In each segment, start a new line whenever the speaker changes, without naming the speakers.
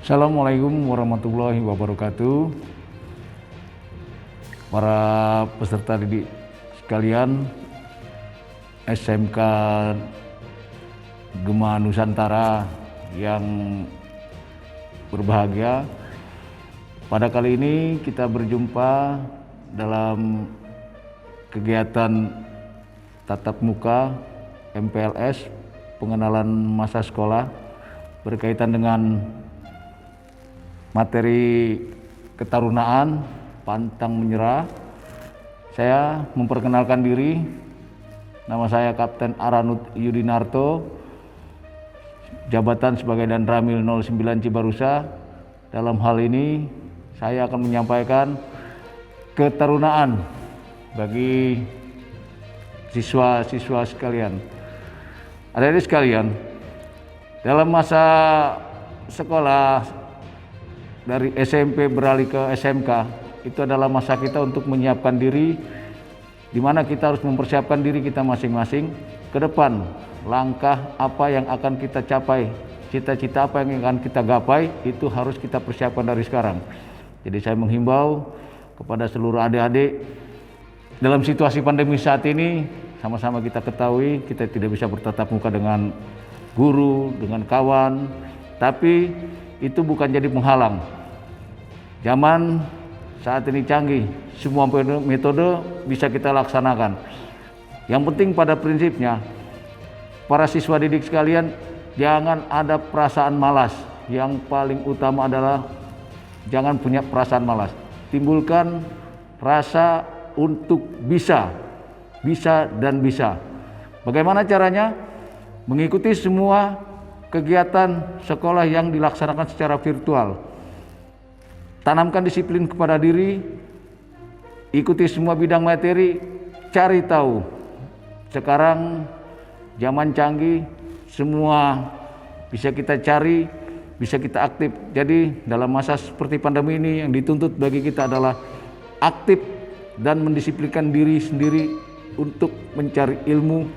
Assalamualaikum warahmatullahi wabarakatuh. Para peserta didik sekalian, SMK Gema Nusantara yang berbahagia. Pada kali ini kita berjumpa dalam kegiatan tatap muka MPLS, pengenalan masa sekolah berkaitan dengan materi ketarunaan, pantang menyerah. Saya memperkenalkan diri, nama saya Kapten Aranut Yudinarto, jabatan sebagai Danramil 09 Cibarusa. Dalam hal ini saya akan menyampaikan ketarunaan bagi siswa-siswa sekalian. Adik-adik sekalian, dalam masa sekolah dari SMP beralih ke SMK, itu adalah masa kita untuk menyiapkan diri, di mana kita harus mempersiapkan diri kita masing-masing ke depan. Langkah apa yang akan kita capai, cita-cita apa yang akan kita gapai, itu harus kita persiapkan dari sekarang. Jadi saya menghimbau kepada seluruh adik-adik, dalam situasi pandemi saat ini, sama-sama kita ketahui kita tidak bisa bertatap muka dengan guru, dengan kawan, tapi itu bukan jadi penghalang. Zaman saat ini canggih, semua metode bisa kita laksanakan. Yang penting pada prinsipnya, para siswa didik sekalian, jangan ada perasaan malas. Yang paling utama adalah jangan punya perasaan malas. Timbulkan rasa untuk bisa dan bisa. Bagaimana caranya? Mengikuti semua kegiatan sekolah yang dilaksanakan secara virtual. Tanamkan disiplin kepada diri, ikuti semua bidang materi, cari tahu. Sekarang zaman canggih, semua bisa kita cari, bisa kita aktif. Jadi dalam masa seperti pandemi ini, yang dituntut bagi kita adalah aktif dan mendisiplinkan diri sendiri untuk mencari ilmu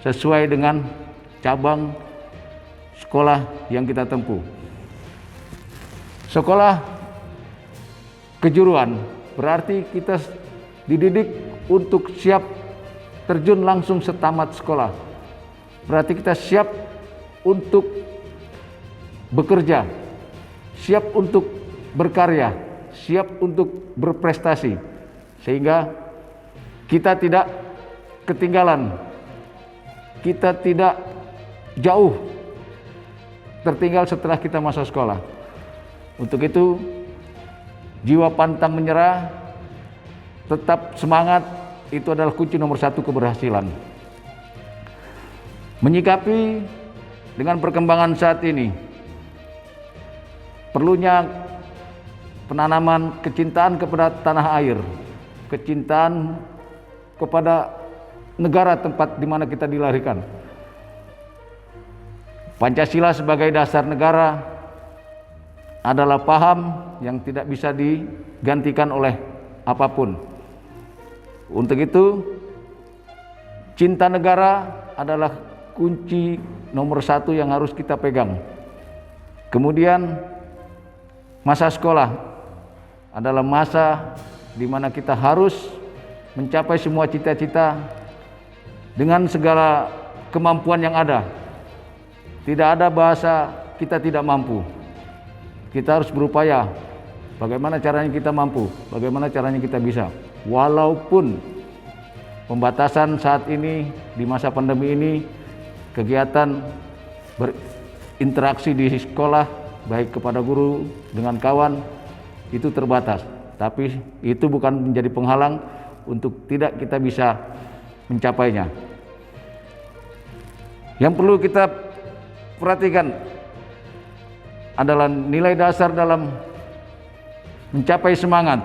sesuai dengan cabang sekolah yang kita tempuh. Sekolah kejuruan berarti kita dididik untuk siap terjun langsung setamat sekolah. Berarti kita siap untuk bekerja, siap untuk berkarya, siap untuk berprestasi, sehingga kita tidak ketinggalan, kita tidak jauh tertinggal setelah kita masa sekolah. Untuk itu, jiwa pantang menyerah, tetap semangat, itu adalah kunci nomor satu keberhasilan. Menyikapi dengan perkembangan saat ini, perlunya penanaman kecintaan kepada tanah air, kecintaan kepada negara tempat di mana kita dilahirkan. Pancasila sebagai dasar negara adalah paham yang tidak bisa digantikan oleh apapun. Untuk itu, cinta negara adalah kunci nomor satu yang harus kita pegang. Kemudian, masa sekolah adalah masa di mana kita harus mencapai semua cita-cita dengan segala kemampuan yang ada. Tidak ada bahasa kita tidak mampu. Kita harus berupaya. Bagaimana caranya kita mampu? Bagaimana caranya kita bisa? Walaupun pembatasan saat ini, di masa pandemi ini, kegiatan berinteraksi di sekolah, baik kepada guru dengan kawan, itu terbatas. Tapi itu bukan menjadi penghalang untuk tidak kita bisa mencapainya. Yang perlu kita perhatikan adalah nilai dasar dalam mencapai semangat,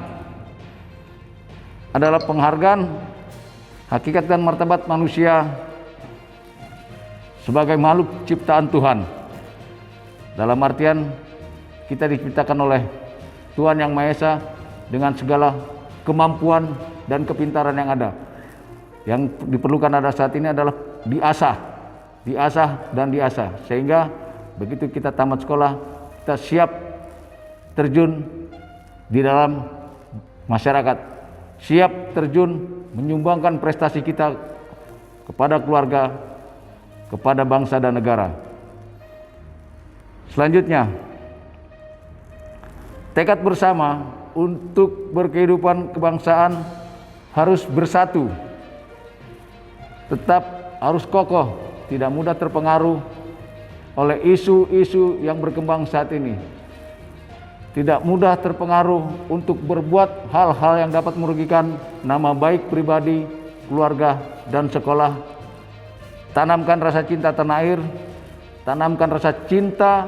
adalah penghargaan hakikat dan martabat manusia sebagai makhluk ciptaan Tuhan. Dalam artian kita diciptakan oleh Tuhan Yang Maha Esa dengan segala kemampuan dan kepintaran yang ada. Yang diperlukan pada saat ini adalah diasah dan diasah, sehingga begitu kita tamat sekolah kita siap terjun di dalam masyarakat, siap terjun menyumbangkan prestasi kita kepada keluarga, kepada bangsa dan negara. Selanjutnya, tekad bersama untuk berkehidupan kebangsaan harus bersatu, tetap harus kokoh, tidak mudah terpengaruh oleh isu-isu yang berkembang saat ini, tidak mudah terpengaruh untuk berbuat hal-hal yang dapat merugikan nama baik pribadi, keluarga, dan sekolah. Tanamkan rasa cinta tanah air, tanamkan rasa cinta,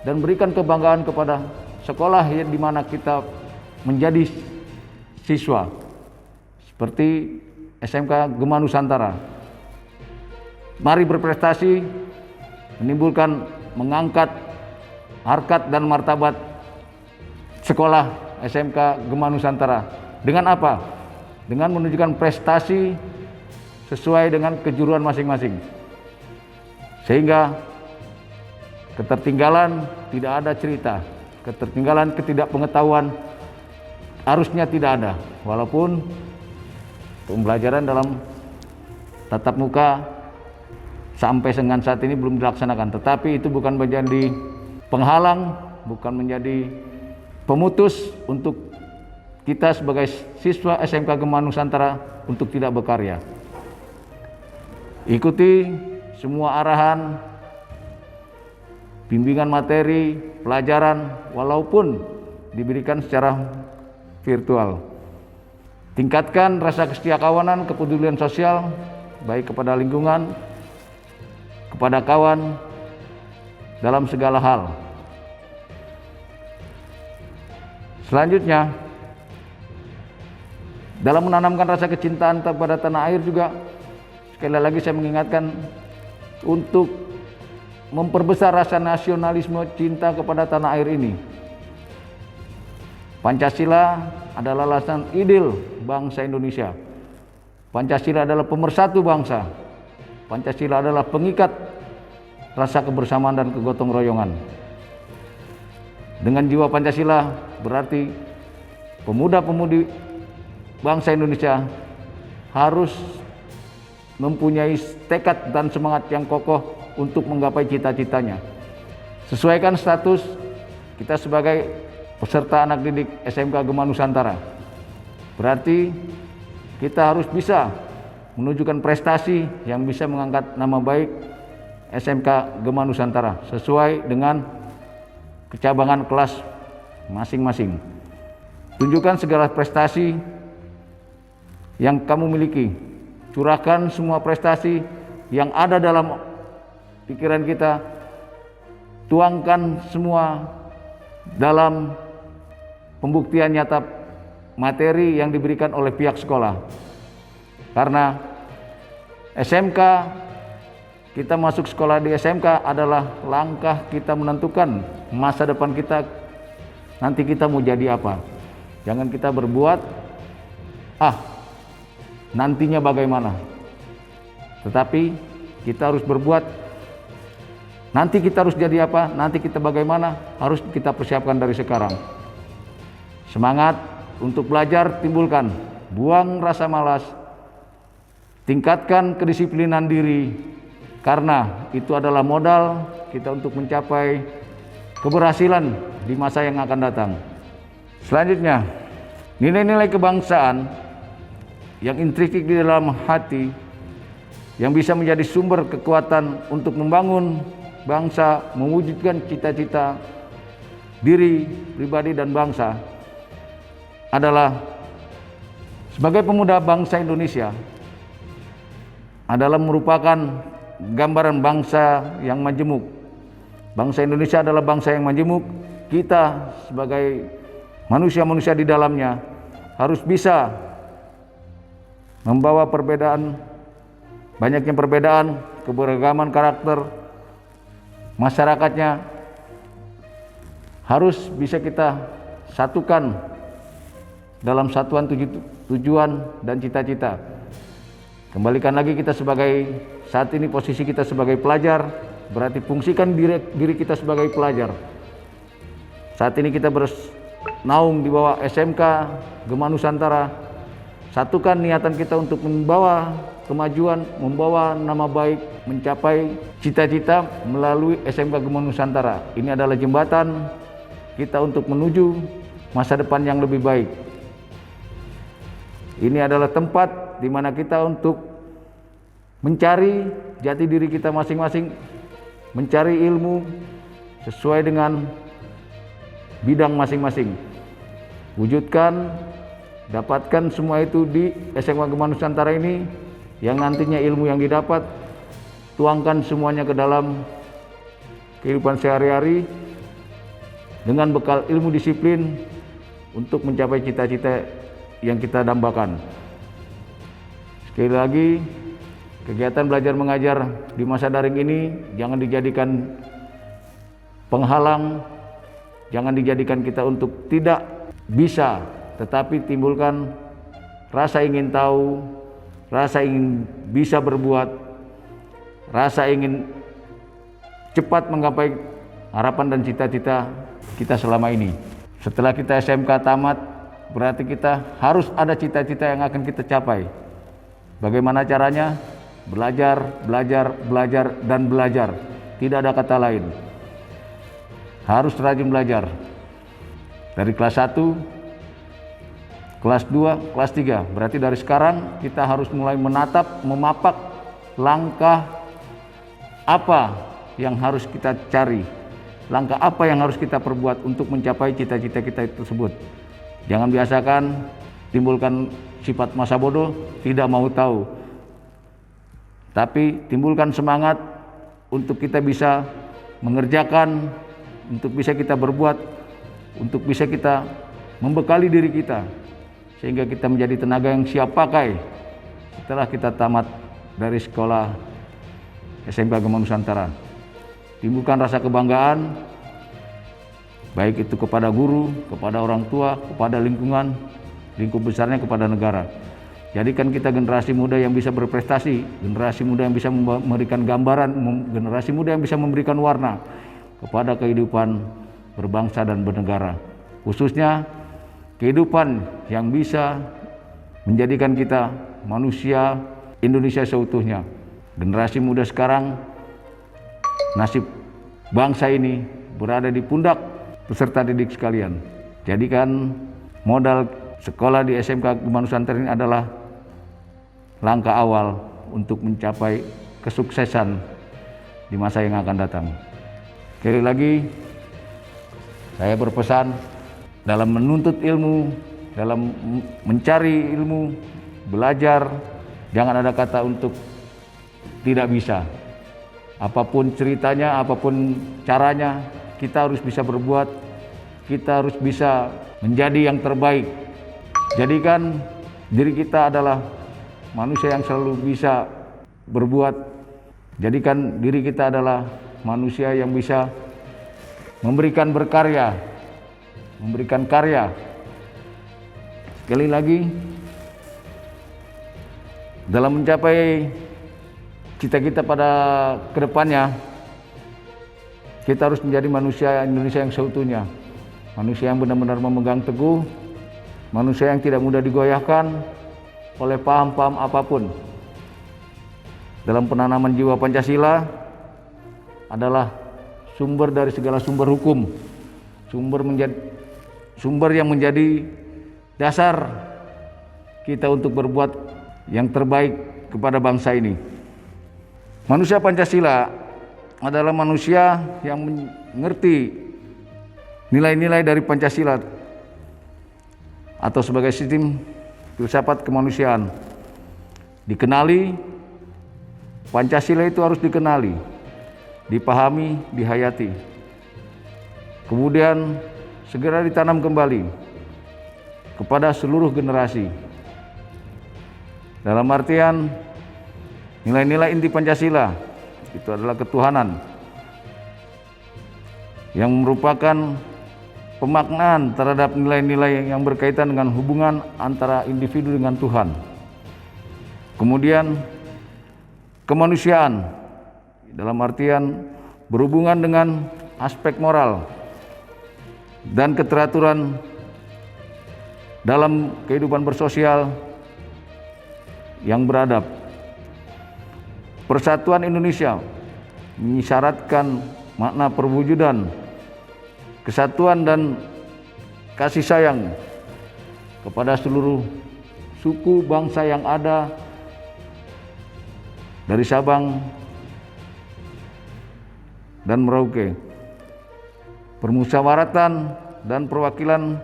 dan berikan kebanggaan kepada sekolah yang dimana kita menjadi siswa, seperti SMK Gema Nusantara. Mari berprestasi, menimbulkan, mengangkat harkat dan martabat sekolah SMK Gema Nusantara. Dengan apa? Dengan menunjukkan prestasi sesuai dengan kejuruan masing-masing, sehingga ketertinggalan tidak ada cerita, ketertinggalan ketidakpengetahuan harusnya tidak ada. Walaupun pembelajaran dalam tatap muka sampai dengan saat ini belum dilaksanakan, tetapi itu bukan menjadi penghalang, bukan menjadi pemutus untuk kita sebagai siswa SMK Gema Nusantara untuk tidak berkarya. Ikuti semua arahan, bimbingan materi, pelajaran, walaupun diberikan secara virtual. Tingkatkan rasa kesetiakawanan, kepedulian sosial, baik kepada lingkungan, kepada kawan, dalam segala hal. Selanjutnya, dalam menanamkan rasa kecintaan kepada tanah air juga, sekali lagi saya mengingatkan untuk memperbesar rasa nasionalisme cinta kepada tanah air ini. Pancasila adalah landasan ideal bangsa Indonesia. Pancasila adalah pemersatu bangsa. Pancasila adalah pengikat rasa kebersamaan dan kegotong royongan. Dengan jiwa Pancasila berarti pemuda-pemudi bangsa Indonesia harus mempunyai tekad dan semangat yang kokoh untuk menggapai cita-citanya. Sesuaikan status kita sebagai peserta anak didik SMK Gema Nusantara. Berarti kita harus bisa menunjukkan prestasi yang bisa mengangkat nama baik SMK Gema Nusantara sesuai dengan kecabangan kelas masing-masing. Tunjukkan segala prestasi yang kamu miliki. Curahkan semua prestasi yang ada dalam pikiran kita, tuangkan semua dalam pembuktian nyata materi yang diberikan oleh pihak sekolah. Karena SMK, kita masuk sekolah di SMK adalah langkah kita menentukan masa depan kita, nanti kita mau jadi apa. Jangan kita berbuat, nantinya bagaimana. Tetapi kita harus berbuat, nanti kita harus jadi apa, nanti kita bagaimana, harus kita persiapkan dari sekarang. Semangat untuk belajar timbulkan, buang rasa malas, tingkatkan kedisiplinan diri, karena itu adalah modal kita untuk mencapai keberhasilan di masa yang akan datang. Selanjutnya, nilai-nilai kebangsaan yang intrinsik di dalam hati, yang bisa menjadi sumber kekuatan untuk membangun bangsa, mewujudkan cita-cita diri, pribadi, dan bangsa, adalah sebagai pemuda bangsa Indonesia, adalah merupakan gambaran bangsa yang majemuk. Bangsa Indonesia adalah bangsa yang majemuk. Kita sebagai manusia-manusia di dalamnya harus bisa membawa perbedaan, banyaknya perbedaan, keberagaman karakter masyarakatnya harus bisa kita satukan dalam satuan tujuan dan cita-cita. Kembalikan lagi kita sebagai, saat ini posisi kita sebagai pelajar, berarti fungsikan diri kita sebagai pelajar. Saat ini kita bernaung di bawah SMK Gema Nusantara. Satukan niatan kita untuk membawa kemajuan, membawa nama baik, mencapai cita-cita melalui SMK Gema Nusantara. Ini adalah jembatan kita untuk menuju masa depan yang lebih baik. Ini adalah tempat di mana kita untuk mencari jati diri kita masing-masing, mencari ilmu sesuai dengan bidang masing-masing. Wujudkan, dapatkan semua itu di SMK Gema Nusantara ini, yang nantinya ilmu yang didapat tuangkan semuanya ke dalam kehidupan sehari-hari dengan bekal ilmu disiplin untuk mencapai cita-cita yang kita dambakan. Sekali lagi, kegiatan belajar mengajar di masa daring ini jangan dijadikan penghalang, jangan dijadikan kita untuk tidak bisa, tetapi timbulkan rasa ingin tahu, rasa ingin bisa berbuat, rasa ingin cepat menggapai harapan dan cita-cita kita selama ini. Setelah kita SMK tamat, berarti kita harus ada cita-cita yang akan kita capai. Bagaimana caranya? Belajar, belajar, belajar, dan belajar. Tidak ada kata lain. Harus rajin belajar. Dari kelas 1, kelas 2, kelas 3. Berarti dari sekarang kita harus mulai menatap, memapak langkah apa yang harus kita cari. Langkah apa yang harus kita perbuat untuk mencapai cita-cita kita tersebut. Jangan biasakan timbulkan sifat masa bodoh, tidak mau tahu. Tapi timbulkan semangat untuk kita bisa mengerjakan, untuk bisa kita berbuat, untuk bisa kita membekali diri kita, sehingga kita menjadi tenaga yang siap pakai setelah kita tamat dari sekolah SMK Gema Nusantara. Timbulkan rasa kebanggaan, baik itu kepada guru, kepada orang tua, kepada lingkungan, lingkup besarnya kepada negara. Jadikan kita generasi muda yang bisa berprestasi, generasi muda yang bisa memberikan gambaran, generasi muda yang bisa memberikan warna kepada kehidupan berbangsa dan bernegara. Khususnya kehidupan yang bisa menjadikan kita manusia Indonesia seutuhnya. Generasi muda sekarang, nasib bangsa ini berada di pundak peserta didik sekalian. Jadikan modal sekolah di SMK Gema Nusantara ini adalah langkah awal untuk mencapai kesuksesan di masa yang akan datang. Sekali lagi, saya berpesan dalam menuntut ilmu, dalam mencari ilmu, belajar, jangan ada kata untuk tidak bisa. Apapun ceritanya, apapun caranya, kita harus bisa berbuat, kita harus bisa menjadi yang terbaik. Jadikan diri kita adalah manusia yang selalu bisa berbuat. Jadikan diri kita adalah manusia yang bisa memberikan berkarya, memberikan karya. Sekali lagi, dalam mencapai cita-cita pada kedepannya, kita harus menjadi manusia Indonesia yang seutuhnya, manusia yang benar-benar memegang teguh, manusia yang tidak mudah digoyahkan oleh paham-paham apapun. Dalam penanaman jiwa Pancasila adalah sumber dari segala sumber hukum, sumber yang menjadi dasar kita untuk berbuat yang terbaik kepada bangsa ini. Manusia Pancasila adalah manusia yang mengerti nilai-nilai dari Pancasila atau sebagai sistem filsafat kemanusiaan. Dikenali, Pancasila itu harus dikenali, dipahami, dihayati. Kemudian segera ditanam kembali kepada seluruh generasi. Dalam artian nilai-nilai inti Pancasila itu adalah ketuhanan yang merupakan pemaknaan terhadap nilai-nilai yang berkaitan dengan hubungan antara individu dengan Tuhan. Kemudian kemanusiaan dalam artian berhubungan dengan aspek moral, dan keteraturan dalam kehidupan bersosial yang beradab. Persatuan Indonesia mengisyaratkan makna perwujudan kesatuan dan kasih sayang kepada seluruh suku bangsa yang ada dari Sabang dan Merauke. Permusyawaratan dan perwakilan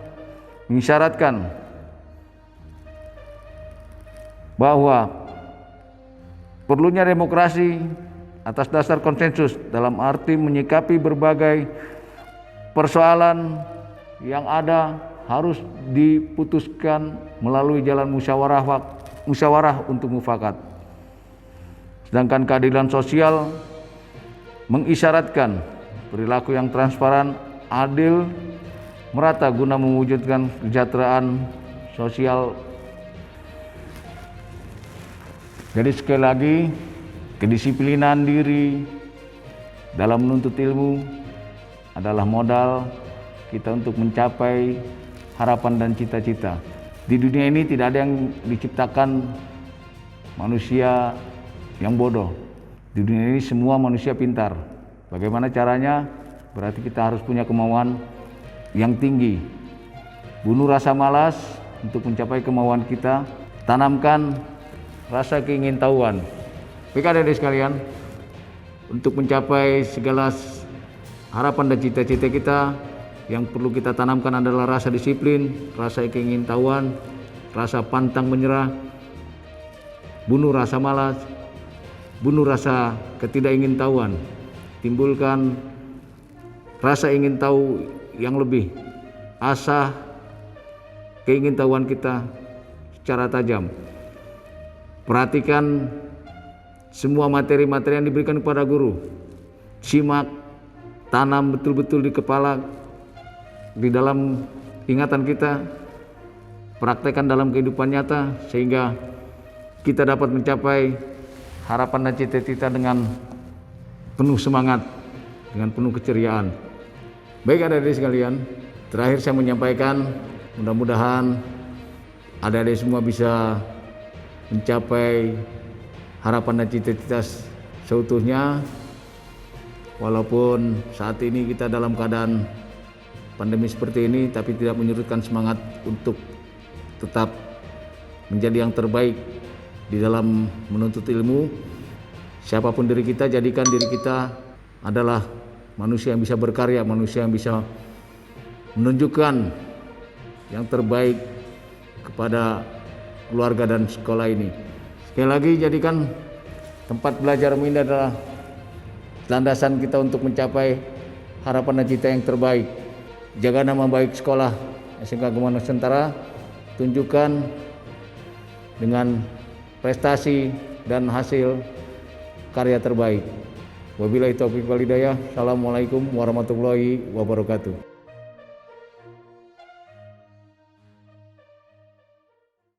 mengisyaratkan bahwa perlunya demokrasi atas dasar konsensus dalam arti menyikapi berbagai persoalan yang ada harus diputuskan melalui jalan musyawarah untuk mufakat. Sedangkan keadilan sosial mengisyaratkan perilaku yang transparan, adil, merata guna mewujudkan kesejahteraan sosial. Jadi sekali lagi, kedisiplinan diri dalam menuntut ilmu adalah modal kita untuk mencapai harapan dan cita-cita. Di dunia ini tidak ada yang diciptakan manusia yang bodoh. Di dunia ini semua manusia pintar. Bagaimana caranya? Berarti kita harus punya kemauan yang tinggi. Bunuh rasa malas untuk mencapai kemauan kita. Tanamkan rasa keingintahuan. Baik adik-adik sekalian, untuk mencapai segala harapan dan cita-cita kita, yang perlu kita tanamkan adalah rasa disiplin, rasa keingintahuan, rasa pantang menyerah, bunuh rasa malas, bunuh rasa ketidakingintahuan, timbulkan rasa ingin tahu yang lebih, asah keingintahuan kita secara tajam. Perhatikan semua materi-materi yang diberikan kepada guru, simak, tanam betul-betul di kepala, di dalam ingatan kita, praktekkan dalam kehidupan nyata sehingga kita dapat mencapai harapan dan cita-cita dengan penuh semangat, dengan penuh keceriaan. Baik adik-adik sekalian, terakhir saya menyampaikan, mudah-mudahan adik-adik semua bisa mencapai harapan dan cita-cita seutuhnya, walaupun saat ini kita dalam keadaan pandemi seperti ini, tapi tidak menyurutkan semangat untuk tetap menjadi yang terbaik di dalam menuntut ilmu. Siapapun diri kita, jadikan diri kita adalah manusia yang bisa berkarya, manusia yang bisa menunjukkan yang terbaik kepada keluarga dan sekolah ini. Sekali lagi, jadikan tempat belajar ini adalah landasan kita untuk mencapai harapan dan cita yang terbaik. Jaga nama baik sekolah SMK Gema Nusantara, tunjukkan dengan prestasi dan hasil karya terbaik. Wabillahi taufiq wal hidayah. Assalamualaikum warahmatullahi wabarakatuh.